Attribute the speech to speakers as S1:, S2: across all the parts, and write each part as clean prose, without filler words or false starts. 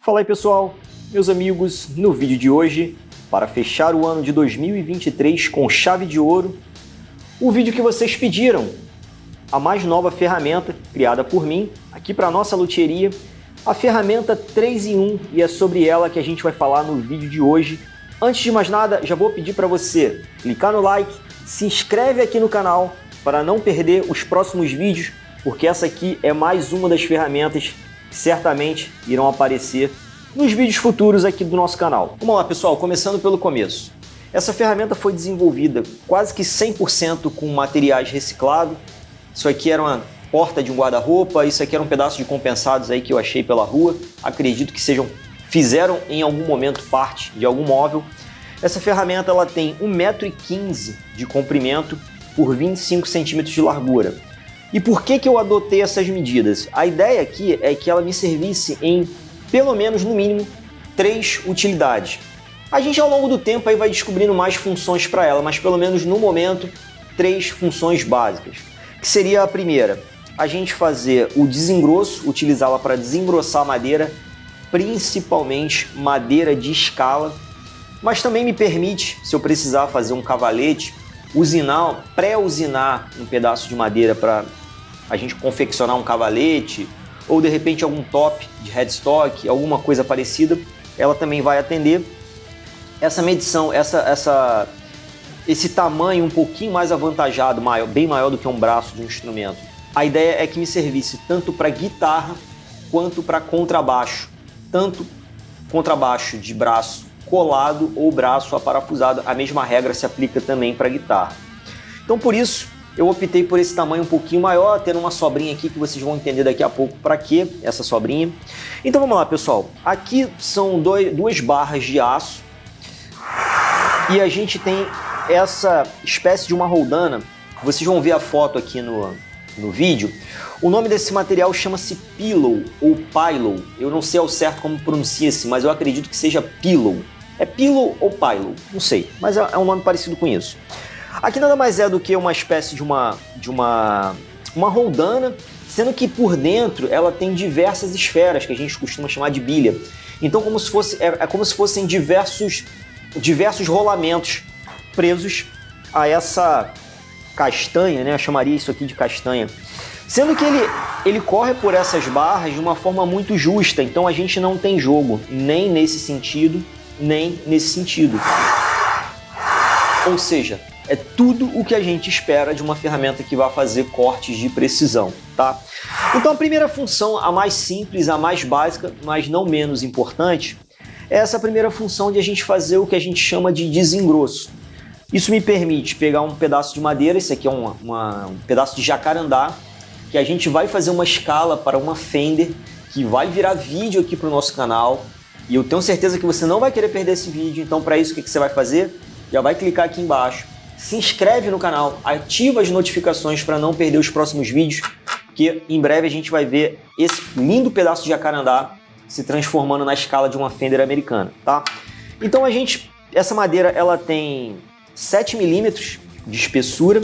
S1: Fala aí pessoal, meus amigos, no vídeo de hoje, para fechar o ano de 2023 com chave de ouro, o vídeo que vocês pediram, a mais nova ferramenta criada por mim, aqui para a nossa luthieria, a ferramenta 3 em 1, e é sobre ela que a gente vai falar no vídeo de hoje. Antes de mais nada, já vou pedir para você clicar no like, se inscreve aqui no canal para não perder os próximos vídeos, porque essa aqui é mais uma das ferramentas que certamente irão aparecer nos vídeos futuros aqui do nosso canal. Vamos lá pessoal, começando pelo começo. Essa ferramenta foi desenvolvida quase que 100% com materiais reciclados. Isso aqui era uma porta de um guarda-roupa, isso aqui era um pedaço de compensados aí que eu achei pela rua. Acredito que fizeram em algum momento parte de algum móvel. Essa ferramenta ela tem 1,15 m de comprimento por 25 cm de largura. E por que eu adotei essas medidas? A ideia aqui é que ela me servisse em pelo menos, no mínimo, 3 utilidades. A gente ao longo do tempo aí vai descobrindo mais funções para ela, mas pelo menos no momento, 3 funções básicas. Que seria a primeira, a gente fazer o desengrosso, utilizá-la para desengrossar madeira, principalmente madeira de escala, mas também me permite, se eu precisar fazer um cavalete, pré-usinar um pedaço de madeira para a gente confeccionar um cavalete, ou de repente algum top de headstock, alguma coisa parecida, ela também vai atender. Essa medição, esse tamanho um pouquinho mais avantajado, bem maior do que um braço de um instrumento. A ideia é que me servisse tanto para guitarra quanto para contrabaixo, tanto contrabaixo de braço colado ou braço aparafusado. A mesma regra se aplica também para guitarra. Então por isso eu optei por esse tamanho um pouquinho maior, tendo uma sobrinha aqui que vocês vão entender daqui a pouco para que essa sobrinha. Então vamos lá pessoal, aqui são duas barras de aço e a gente tem essa espécie de uma roldana. Vocês vão ver a foto aqui no vídeo. O nome desse material chama-se pillow ou pillow. Eu não sei ao certo como pronuncia-se, mas eu acredito que seja pillow. É pillow ou pillow? Não sei, mas é um nome parecido com isso. Aqui nada mais é do que uma espécie de uma roldana, sendo que por dentro ela tem diversas esferas, que a gente costuma chamar de bilha. Então é como se fossem diversos rolamentos presos a essa castanha, né? Eu chamaria isso aqui de castanha. Sendo que ele corre por essas barras de uma forma muito justa, então a gente não tem jogo, nem nesse sentido, nem nesse sentido. Ou seja, é tudo o que a gente espera de uma ferramenta que vai fazer cortes de precisão, tá? Então a primeira função, a mais simples, a mais básica, mas não menos importante, é essa primeira função de a gente fazer o que a gente chama de desengrosso. Isso me permite pegar um pedaço de madeira, esse aqui é um pedaço de jacarandá, que a gente vai fazer uma escala para uma Fender, que vai virar vídeo aqui para o nosso canal, e eu tenho certeza que você não vai querer perder esse vídeo. Então para isso o que você vai fazer? Já vai clicar aqui embaixo, se inscreve no canal, ativa as notificações para não perder os próximos vídeos, que em breve a gente vai ver esse lindo pedaço de jacarandá se transformando na escala de uma Fender americana, tá? Então essa madeira ela tem 7 milímetros de espessura,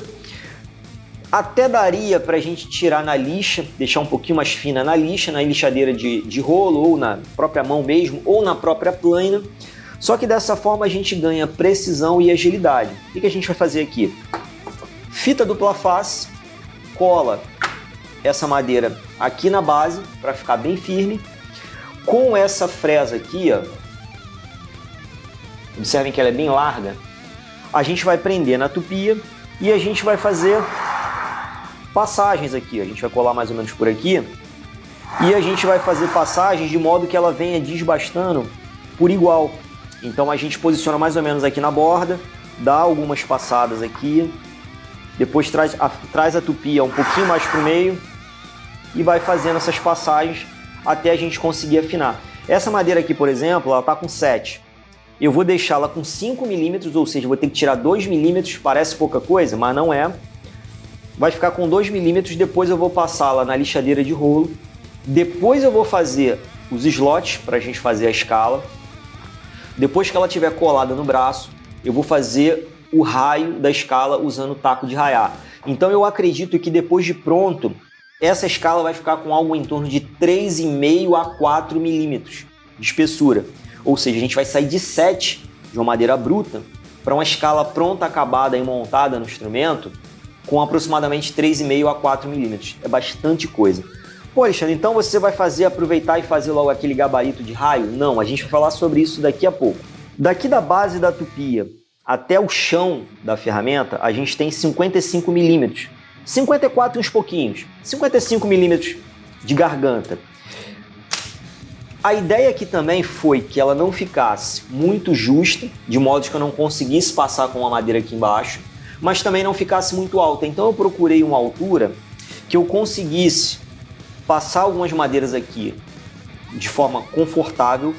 S1: até daria para a gente tirar na lixa, deixar um pouquinho mais fina na lixa, na lixadeira de rolo, ou na própria mão mesmo, ou na própria plana. Só que dessa forma a gente ganha precisão e agilidade. O que a gente vai fazer aqui? Fita dupla face, cola essa madeira aqui na base para ficar bem firme. Com essa fresa aqui, ó, observem que ela é bem larga, a gente vai prender na tupia e a gente vai fazer passagens aqui. A gente vai colar mais ou menos por aqui e a gente vai fazer passagens de modo que ela venha desbastando por igual. Então a gente posiciona mais ou menos aqui na borda, dá algumas passadas aqui, depois traz a tupia um pouquinho mais para o meio e vai fazendo essas passagens até a gente conseguir afinar. Essa madeira aqui, por exemplo, ela está com 7. Eu vou deixá-la com 5 milímetros, ou seja, vou ter que tirar 2 milímetros, parece pouca coisa, mas não é. Vai ficar com 2 milímetros, depois eu vou passá-la na lixadeira de rolo, depois eu vou fazer os slots para a gente fazer a escala. Depois que ela estiver colada no braço, eu vou fazer o raio da escala usando o taco de raiar. Então eu acredito que depois de pronto, essa escala vai ficar com algo em torno de 3,5 a 4 milímetros. de espessura. Ou seja, a gente vai sair de 7 de uma madeira bruta para uma escala pronta, acabada e montada no instrumento com aproximadamente 3,5 a 4 milímetros. É bastante coisa. Pô, Alexandre, então você vai aproveitar e fazer logo aquele gabarito de raio? Não, a gente vai falar sobre isso daqui a pouco. Daqui da base da tupia até o chão da ferramenta, a gente tem 55 milímetros. 54 uns pouquinhos. 55 milímetros de garganta. A ideia aqui também foi que ela não ficasse muito justa, de modo que eu não conseguisse passar com a madeira aqui embaixo, mas também não ficasse muito alta. Então eu procurei uma altura que eu conseguisse passar algumas madeiras aqui de forma confortável,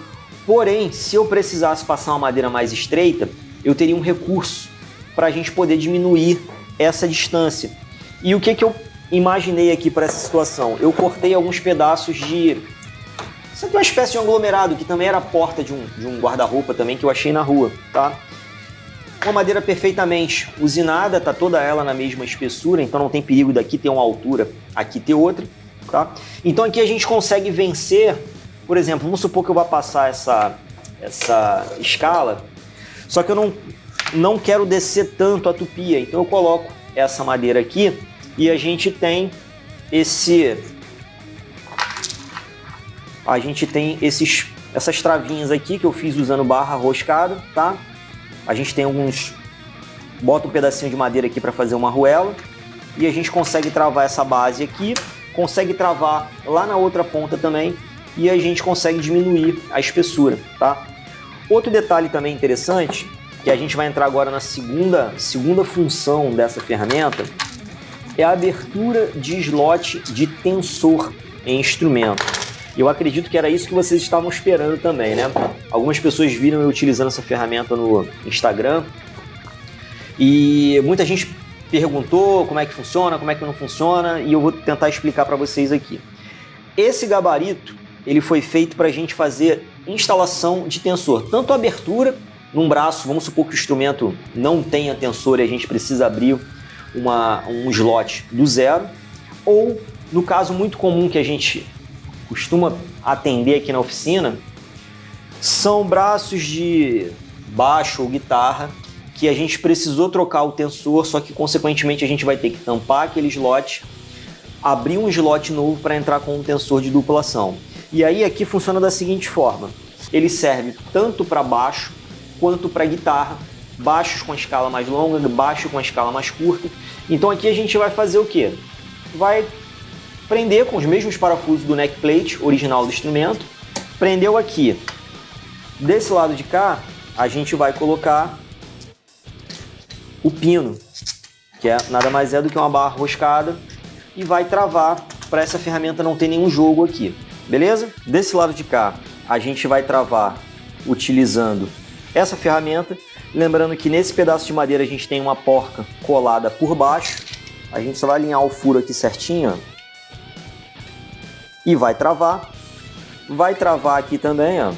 S1: porém, se eu precisasse passar uma madeira mais estreita, eu teria um recurso para a gente poder diminuir essa distância. E o que eu imaginei aqui para essa situação? Eu cortei alguns pedaços de... Isso aqui é uma espécie de aglomerado, que também era a porta de um guarda-roupa também, que eu achei na rua, tá? Uma madeira perfeitamente usinada, tá toda ela na mesma espessura, então não tem perigo daqui ter uma altura, aqui ter outra, tá? Então aqui a gente consegue vencer, por exemplo, vamos supor que eu vá passar essa escala, só que eu não quero descer tanto a tupia, então eu coloco essa madeira aqui e a gente tem essas travinhas aqui que eu fiz usando barra roscada, tá? A gente tem bota um pedacinho de madeira aqui para fazer uma arruela e a gente consegue travar essa base aqui, consegue travar lá na outra ponta também e a gente consegue diminuir a espessura, tá? Outro detalhe também interessante, que a gente vai entrar agora na segunda função dessa ferramenta, é a abertura de slot de tensor em instrumento. Eu acredito que era isso que vocês estavam esperando também, né? Algumas pessoas viram eu utilizando essa ferramenta no Instagram e muita gente perguntou como é que funciona, como é que não funciona, e eu vou tentar explicar para vocês aqui. Esse gabarito, ele foi feito para a gente fazer instalação de tensor, tanto a abertura num braço, vamos supor que o instrumento não tenha tensor e a gente precisa abrir um slot do zero, ou no caso muito comum que a gente costuma atender aqui na oficina, são braços de baixo ou guitarra que a gente precisou trocar o tensor, só que consequentemente a gente vai ter que tampar aquele slot, abrir um slot novo para entrar com um tensor de dupla ação. E aí aqui funciona da seguinte forma, ele serve tanto para baixo quanto para guitarra, baixos com a escala mais longa, baixo com a escala mais curta. Então aqui a gente vai fazer o quê? Vai prender com os mesmos parafusos do neck plate original do instrumento. Prendeu aqui. Desse lado de cá, a gente vai colocar o pino, que nada mais é do que uma barra roscada, e vai travar para essa ferramenta não ter nenhum jogo aqui, beleza? Desse lado de cá, a gente vai travar utilizando essa ferramenta, lembrando que nesse pedaço de madeira a gente tem uma porca colada por baixo, a gente só vai alinhar o furo aqui certinho, ó, e vai travar aqui também, ó.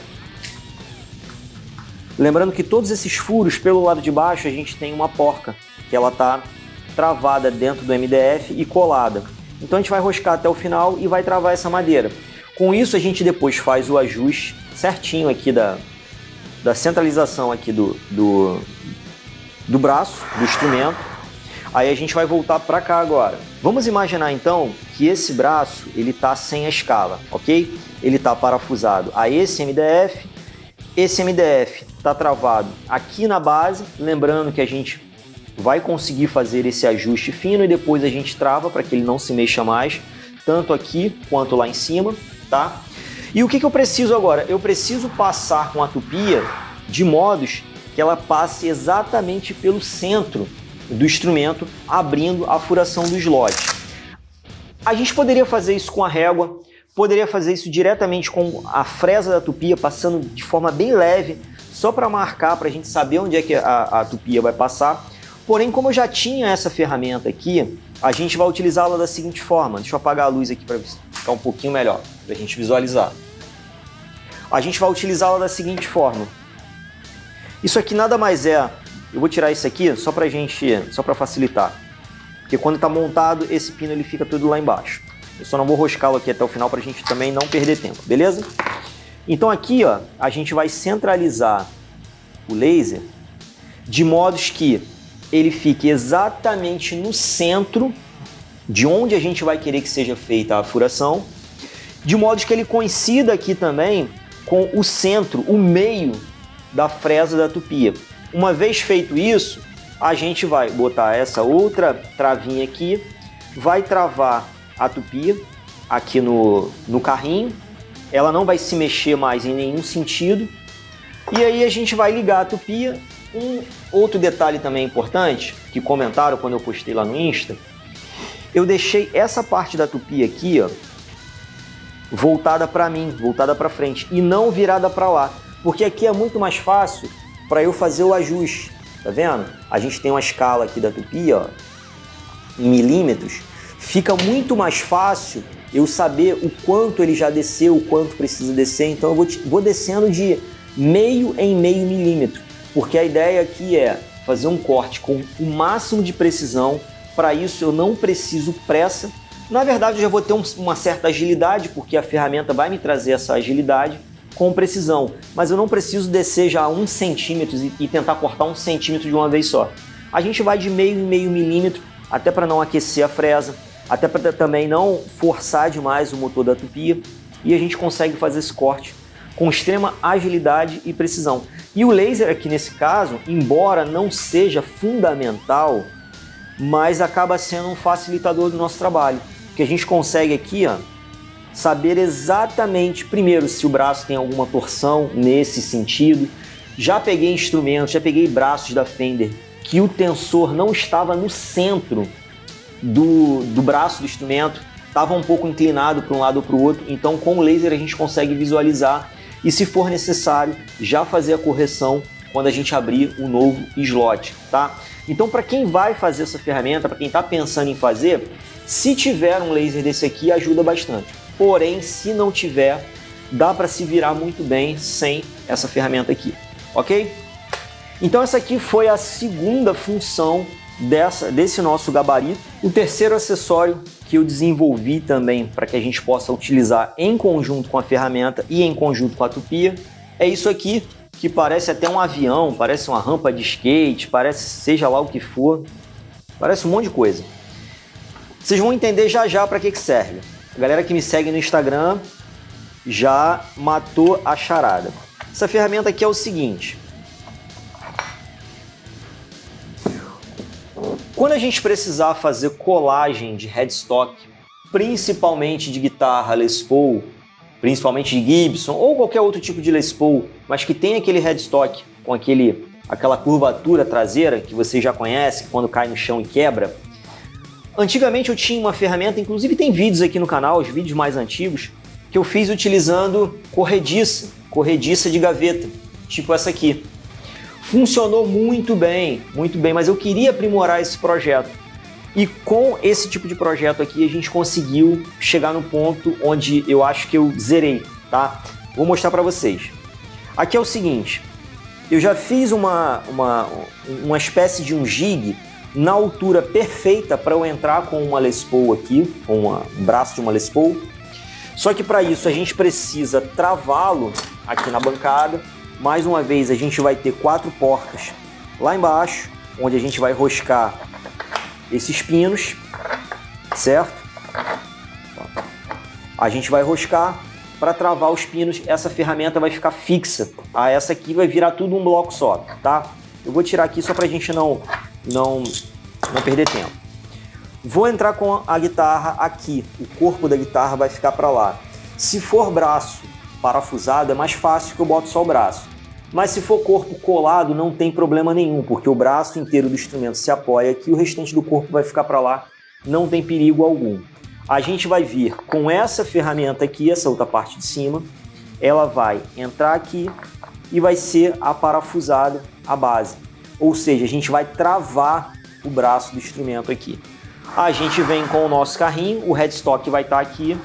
S1: Lembrando que todos esses furos pelo lado de baixo a gente tem uma porca, que ela tá travada dentro do MDF e colada. Então a gente vai roscar até o final e vai travar essa madeira. Com isso a gente depois faz o ajuste certinho aqui da centralização aqui do braço, do instrumento. Aí a gente vai voltar para cá agora. Vamos imaginar então que esse braço ele tá sem a escala, ok? Ele tá parafusado a esse MDF tá travado aqui na base, lembrando que a gente vai conseguir fazer esse ajuste fino e depois a gente trava para que ele não se mexa mais, tanto aqui quanto lá em cima, tá? E o que eu preciso agora? Eu preciso passar com a tupia de modos que ela passe exatamente pelo centro do instrumento, abrindo a furação do slot. A gente poderia fazer isso com a régua, poderia fazer isso diretamente com a fresa da tupia, passando de forma bem leve, só para marcar, para a gente saber onde é que a tupia vai passar. Porém, como eu já tinha essa ferramenta aqui, a gente vai utilizá-la da seguinte forma. Deixa eu apagar a luz aqui para ficar um pouquinho melhor, para a gente visualizar. A gente vai utilizá-la da seguinte forma. Isso aqui nada mais é... Eu vou tirar isso aqui só para facilitar. Porque quando está montado, esse pino ele fica tudo lá embaixo. Eu só não vou roscá-lo aqui até o final para a gente também não perder tempo, beleza? Então aqui, ó, a gente vai centralizar o laser de modos que ele fique exatamente no centro de onde a gente vai querer que seja feita a furação, de modo que ele coincida aqui também com o centro, o meio da fresa da tupia. Uma vez feito isso, a gente vai botar essa outra travinha aqui, vai travar a tupia aqui no carrinho, ela não vai se mexer mais em nenhum sentido, e aí a gente vai ligar a tupia. Um outro detalhe também importante, que comentaram quando eu postei lá no Insta, eu deixei essa parte da tupia aqui, ó, voltada para mim, voltada para frente, e não virada para lá, porque aqui é muito mais fácil para eu fazer o ajuste, tá vendo? A gente tem uma escala aqui da tupia, ó, em milímetros, fica muito mais fácil eu saber o quanto ele já desceu, o quanto precisa descer, então eu vou descendo de meio em meio milímetro, porque a ideia aqui é fazer um corte com o máximo de precisão. Para isso eu não preciso pressa. Na verdade eu já vou ter uma certa agilidade, porque a ferramenta vai me trazer essa agilidade com precisão, mas eu não preciso descer já 1 centímetro e tentar cortar 1 centímetro de uma vez só. A gente vai de meio em meio milímetro, até para não aquecer a fresa, até para também não forçar demais o motor da tupia, e a gente consegue fazer esse corte com extrema agilidade e precisão. E o laser aqui nesse caso, embora não seja fundamental, mas acaba sendo um facilitador do nosso trabalho, porque a gente consegue aqui, ó, saber exatamente, primeiro, se o braço tem alguma torção nesse sentido. Já peguei instrumentos, já peguei braços da Fender que o tensor não estava no centro do braço do instrumento, estava um pouco inclinado para um lado ou para o outro, então com o laser a gente consegue visualizar e, se for necessário, já fazer a correção quando a gente abrir o novo slot, tá? Então, para quem vai fazer essa ferramenta, para quem está pensando em fazer, se tiver um laser desse aqui, ajuda bastante. Porém, se não tiver, dá para se virar muito bem sem essa ferramenta aqui, ok? Então essa aqui foi a segunda função desse nosso gabarito. O terceiro acessório que eu desenvolvi também para que a gente possa utilizar em conjunto com a ferramenta e em conjunto com a tupia é isso aqui, que parece até um avião, parece uma rampa de skate, parece seja lá o que for, parece um monte de coisa. Vocês vão entender já já para que serve. A galera que me segue no Instagram já matou a charada. Essa ferramenta aqui é o seguinte: quando a gente precisar fazer colagem de headstock, principalmente de guitarra Les Paul, principalmente de Gibson ou qualquer outro tipo de Les Paul, mas que tem aquele headstock com aquela curvatura traseira que você já conhece, quando cai no chão e quebra. Antigamente eu tinha uma ferramenta, inclusive tem vídeos aqui no canal, os vídeos mais antigos, que eu fiz utilizando corrediça de gaveta, tipo essa aqui. Funcionou muito bem, mas eu queria aprimorar esse projeto. E com esse tipo de projeto aqui a gente conseguiu chegar no ponto onde eu acho que eu zerei, tá? Vou mostrar para vocês. Aqui é o seguinte, eu já fiz uma espécie de um jig na altura perfeita para eu entrar com uma Les Paul aqui, com um braço de uma Les Paul. Só que para isso a gente precisa travá-lo aqui na bancada. Mais uma vez a gente vai ter 4 porcas lá embaixo, onde a gente vai roscar esses pinos, certo? A gente vai roscar para travar os pinos, essa ferramenta vai ficar fixa. Essa aqui vai virar tudo um bloco só, tá? Eu vou tirar aqui só para a gente não perder tempo. Vou entrar com a guitarra aqui, o corpo da guitarra vai ficar para lá. Se for braço parafusado é mais fácil, que eu boto só o braço. Mas se for corpo colado não tem problema nenhum, porque o braço inteiro do instrumento se apoia aqui e o restante do corpo vai ficar para lá, não tem perigo algum. A gente vai vir com essa ferramenta aqui, essa outra parte de cima, ela vai entrar aqui e vai ser aparafusada a base. Ou seja, a gente vai travar o braço do instrumento aqui. A gente vem com o nosso carrinho, o headstock vai estar aqui,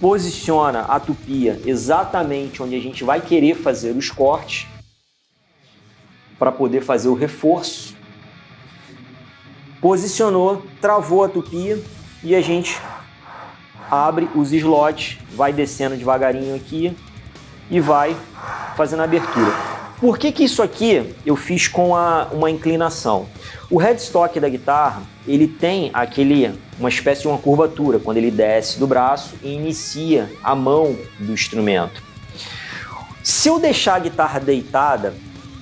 S1: posiciona a tupia exatamente onde a gente vai querer fazer os cortes para poder fazer o reforço. Posicionou, travou a tupia e a gente abre os slots, vai descendo devagarinho aqui e vai fazendo a abertura. Por que que isso aqui eu fiz com uma inclinação? O headstock da guitarra, ele tem uma espécie de uma curvatura, quando ele desce do braço e inicia a mão do instrumento. Se eu deixar a guitarra deitada,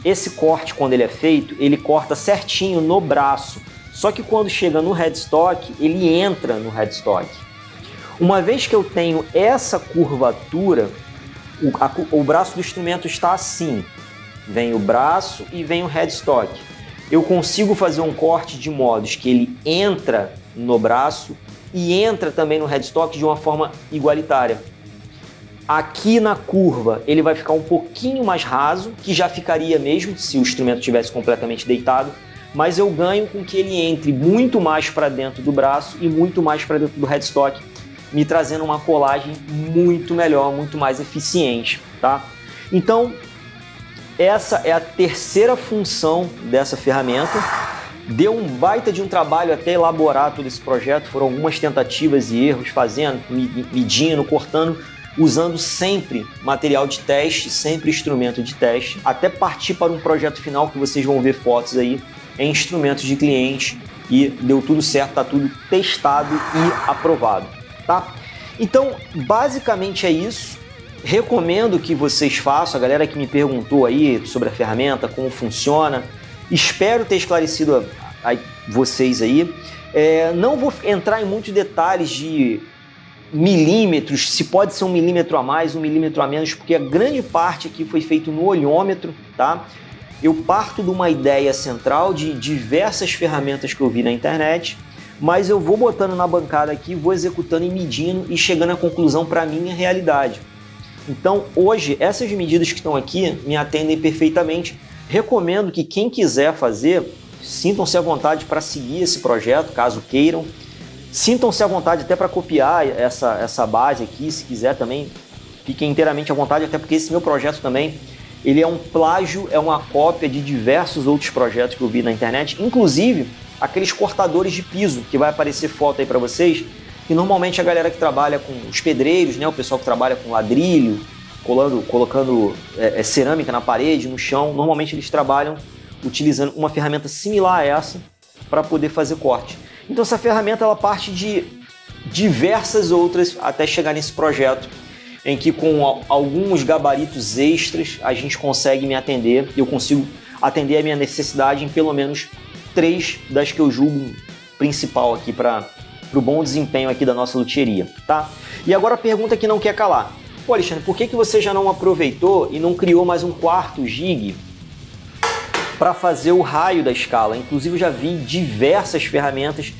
S1: esse corte, quando ele é feito, ele corta certinho no braço. Só que quando chega no headstock, ele entra no headstock. Uma vez que eu tenho essa curvatura, o braço do instrumento está assim. Vem o braço e vem o headstock. Eu consigo fazer um corte de modos que ele entra no braço e entra também no headstock de uma forma igualitária. Aqui na curva ele vai ficar um pouquinho mais raso, que já ficaria mesmo se o instrumento estivesse completamente deitado, mas eu ganho com que ele entre muito mais para dentro do braço e muito mais para dentro do headstock, me trazendo uma colagem muito melhor, muito mais eficiente, tá? Então, essa é a terceira função dessa ferramenta. Deu um baita de um trabalho até elaborar todo esse projeto, foram algumas tentativas e erros, fazendo, medindo, cortando, usando sempre material de teste, sempre instrumento de teste, até partir para um projeto final que vocês vão ver fotos aí em instrumentos de cliente, e deu tudo certo, tá tudo testado e aprovado, tá? Então, basicamente é isso. Recomendo que vocês façam, a galera que me perguntou aí sobre a ferramenta, como funciona, espero ter esclarecido a vocês aí. Não vou entrar em muitos detalhes de milímetros, se pode ser 1 milímetro a mais, 1 milímetro a menos, porque a grande parte aqui foi feito no olhômetro, tá? Eu parto de uma ideia central de diversas ferramentas que eu vi na internet, mas eu vou botando na bancada aqui, vou executando e medindo e chegando à conclusão para a minha realidade. Então, hoje, essas medidas que estão aqui me atendem perfeitamente. Recomendo que quem quiser fazer, sintam-se à vontade para seguir esse projeto, caso queiram. Sintam-se à vontade até para copiar essa base aqui, se quiser também. Fiquem inteiramente à vontade, até porque esse meu projeto também, ele é um plágio, é uma cópia de diversos outros projetos que eu vi na internet, inclusive aqueles cortadores de piso, que vai aparecer foto aí para vocês, que normalmente a galera que trabalha com os pedreiros, né, o pessoal que trabalha com ladrilho, colocando cerâmica na parede, no chão, normalmente eles trabalham utilizando uma ferramenta similar a essa para poder fazer corte. Então essa ferramenta ela parte de diversas outras até chegar nesse projeto, em que com alguns gabaritos extras a gente consegue me atender, eu consigo atender a minha necessidade em pelo menos 3 das que eu julgo principal aqui para o bom desempenho aqui da nossa luthieria, tá? E agora a pergunta que não quer calar. Pô, Alexandre, por que você já não aproveitou e não criou mais um quarto jig para fazer o raio da escala? Inclusive eu já vi diversas ferramentas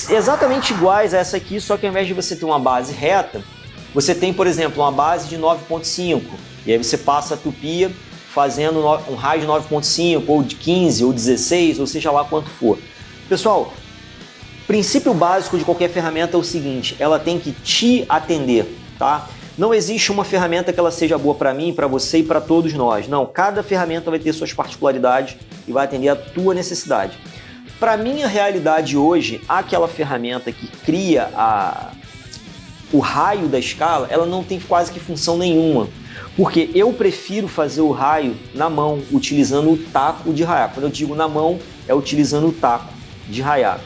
S1: exatamente iguais a essa aqui, só que ao invés de você ter uma base reta, você tem, por exemplo, uma base de 9.5, e aí você passa a tupia fazendo um raio de 9.5, ou de 15, ou 16, ou seja lá quanto for. Pessoal, o princípio básico de qualquer ferramenta é o seguinte, ela tem que te atender, tá? Não existe uma ferramenta que ela seja boa para mim, para você e para todos nós. Não, cada ferramenta vai ter suas particularidades e vai atender a tua necessidade. Para minha realidade hoje, aquela ferramenta que cria o raio da escala, ela não tem quase que função nenhuma, porque eu prefiro fazer o raio na mão, utilizando o taco de raiar. Quando eu digo na mão, é utilizando o taco de raiar.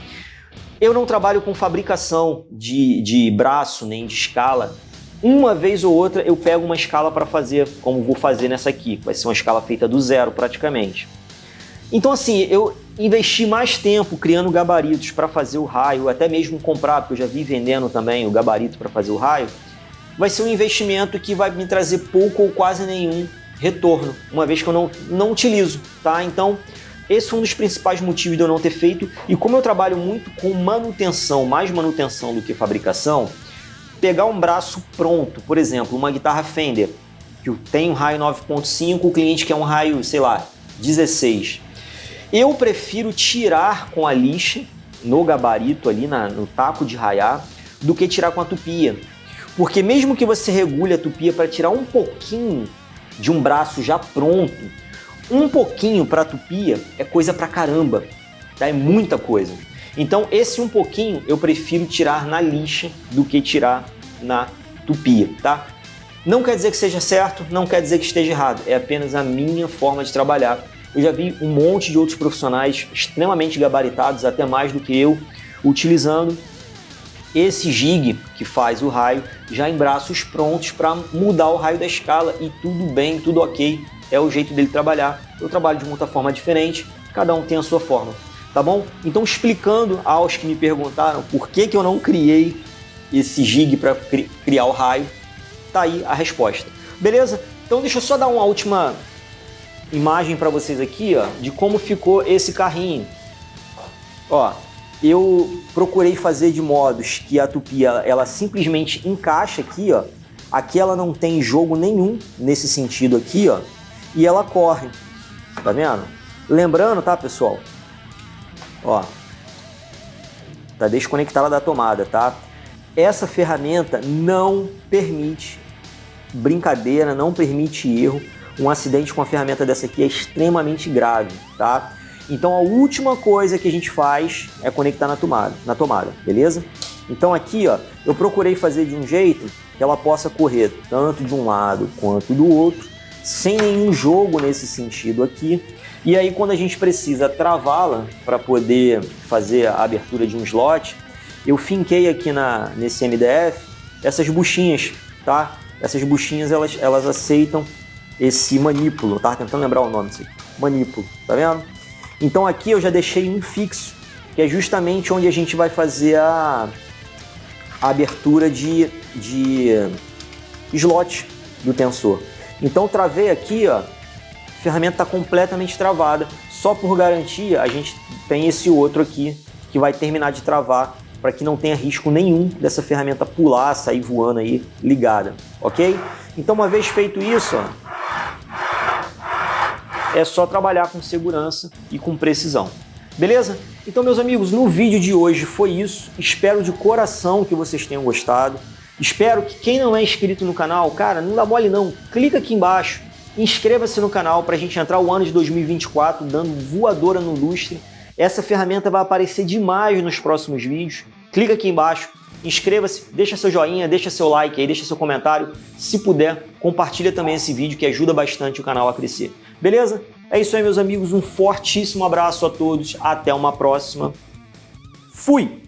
S1: Eu não trabalho com fabricação de braço nem de escala. Uma vez ou outra eu pego uma escala para fazer, como vou fazer nessa aqui, vai ser uma escala feita do zero praticamente. Então assim, eu investi mais tempo criando gabaritos para fazer o raio, até mesmo comprar, porque eu já vi vendendo também o gabarito para fazer o raio, vai ser um investimento que vai me trazer pouco ou quase nenhum retorno, uma vez que eu não utilizo, tá? Então, esse foi um dos principais motivos de eu não ter feito, e como eu trabalho muito com manutenção, mais manutenção do que fabricação, pegar um braço pronto, por exemplo, uma guitarra Fender, que tem um raio 9.5, o cliente quer um raio, sei lá, 16. Eu prefiro tirar com a lixa, no gabarito ali, no taco de raiar, do que tirar com a tupia. Porque mesmo que você regule a tupia para tirar um pouquinho de um braço já pronto, um pouquinho para a tupia é coisa pra caramba, tá? É muita coisa. Então esse um pouquinho eu prefiro tirar na lixa do que tirar na tupia, tá? Não quer dizer que seja certo, não quer dizer que esteja errado, é apenas a minha forma de trabalhar. Eu já vi um monte de outros profissionais extremamente gabaritados, até mais do que eu, utilizando esse jig que faz o raio já em braços prontos para mudar o raio da escala e tudo bem, tudo ok, é o jeito dele trabalhar. Eu trabalho de muita forma diferente, cada um tem a sua forma, tá bom? Então, explicando aos que me perguntaram por que eu não criei esse jig para criar o raio, tá aí a resposta. Beleza? Então deixa eu só dar uma última imagem para vocês aqui, ó, de como ficou esse carrinho. Ó, eu procurei fazer de modos que a tupi ela simplesmente encaixa aqui, ó. Aqui ela não tem jogo nenhum nesse sentido aqui, ó, e ela corre. Tá vendo? Lembrando, tá, pessoal? Ó, tá desconectada da tomada, tá? Essa ferramenta não permite brincadeira, não permite erro. Um acidente com a ferramenta dessa aqui é extremamente grave, tá? Então a última coisa que a gente faz é conectar na tomada, beleza? Então aqui, ó, eu procurei fazer de um jeito que ela possa correr tanto de um lado quanto do outro, sem nenhum jogo nesse sentido aqui. E aí quando a gente precisa travá-la para poder fazer a abertura de um slot, eu finquei aqui nesse MDF essas buchinhas, tá? Essas buchinhas, elas aceitam esse manípulo, tá? Tentando lembrar o nome disso. Manípulo, tá vendo? Então aqui eu já deixei um fixo, que é justamente onde a gente vai fazer a abertura de slot do tensor. Então travei aqui, ó, a ferramenta está completamente travada. Só por garantia a gente tem esse outro aqui que vai terminar de travar para que não tenha risco nenhum dessa ferramenta pular, sair voando aí ligada, ok? Então uma vez feito isso, ó, é só trabalhar com segurança e com precisão. Beleza? Então, meus amigos, no vídeo de hoje foi isso. Espero de coração que vocês tenham gostado. Espero que quem não é inscrito no canal, cara, não dá mole não. Clica aqui embaixo, inscreva-se no canal para a gente entrar o ano de 2024 dando voadora no lustre. Essa ferramenta vai aparecer demais nos próximos vídeos. Clica aqui embaixo, inscreva-se, deixa seu joinha, deixa seu like aí, deixa seu comentário. Se puder, compartilha também esse vídeo que ajuda bastante o canal a crescer. Beleza? É isso aí, meus amigos. Um fortíssimo abraço a todos. Até uma próxima. Fui!